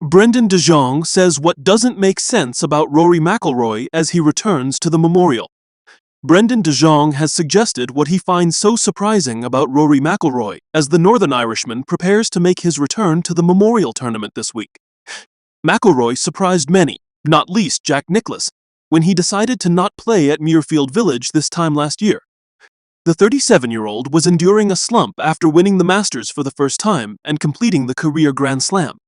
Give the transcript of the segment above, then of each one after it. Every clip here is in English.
Brendon de Jonge says what doesn't make sense about Rory McIlroy as he returns to the Memorial. Brendon de Jonge has suggested what he finds so surprising about Rory McIlroy as the Northern Irishman prepares to make his return to the Memorial Tournament this week. McIlroy surprised many, not least Jack Nicklaus, when he decided to not play at Muirfield Village this time last year. The 37-year-old was enduring a slump after winning the Masters for the first time and completing the career Grand Slam.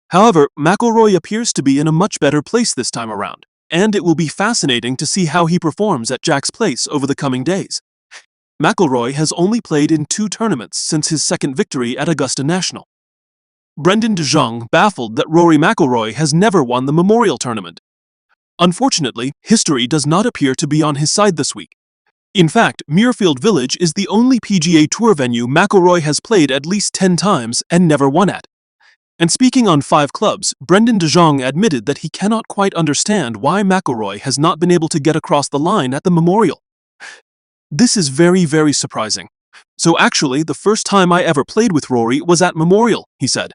However, McIlroy appears to be in a much better place this time around, and it will be fascinating to see how he performs at Jack's Place over the coming days. McIlroy has only played in 2 tournaments since his second victory at Augusta National. Brendon de Jonge baffled that Rory McIlroy has never won the Memorial Tournament. Unfortunately, history does not appear to be on his side this week. In fact, Muirfield Village is the only PGA Tour venue McIlroy has played at least 10 times and never won at. And speaking on 5 Clubs, Brendon de Jonge admitted that he cannot quite understand why McIlroy has not been able to get across the line at the Memorial. This is very surprising. So actually, the first time I ever played with Rory was at Memorial, he said.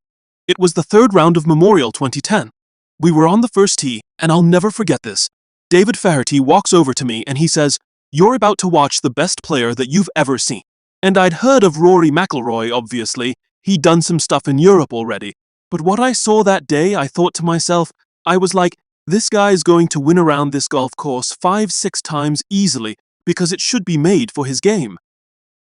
It was the 3rd round of Memorial 2010. We were on the first tee, and I'll never forget this. David Faherty walks over to me and he says, "You're about to watch the best player that you've ever seen." And I'd heard of Rory McIlroy, obviously. He'd done some stuff in Europe already. But what I saw that day, I thought to myself, I was like, this guy's going to win around this golf course 5-6 times easily because it should be made for his game.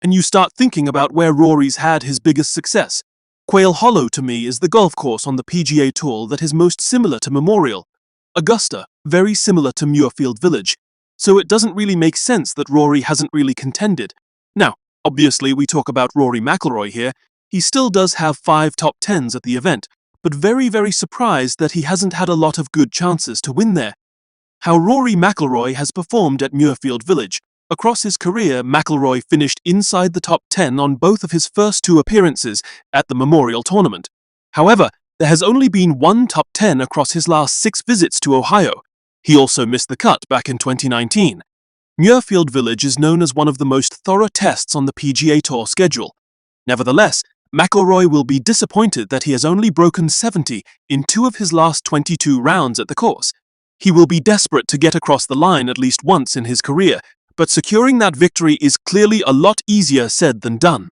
And you start thinking about where Rory's had his biggest success. Quail Hollow to me is the golf course on the PGA Tour that is most similar to Memorial. Augusta, very similar to Muirfield Village. So it doesn't really make sense that Rory hasn't really contended. Now, obviously we talk about Rory McIlroy here. He still does have 5 top 10s at the event, but very surprised that he hasn't had a lot of good chances to win there. How Rory McIlroy has performed at Muirfield Village. Across his career, McIlroy finished inside the top 10 on both of his first 2 appearances at the Memorial Tournament. However, there has only been 1 top 10 across his last 6 visits to Ohio. He also missed the cut back in 2019. Muirfield Village is known as one of the most thorough tests on the PGA Tour schedule. Nevertheless, McIlroy will be disappointed that he has only broken 70 in 2 of his last 22 rounds at the course. He will be desperate to get across the line at least once in his career, but securing that victory is clearly a lot easier said than done.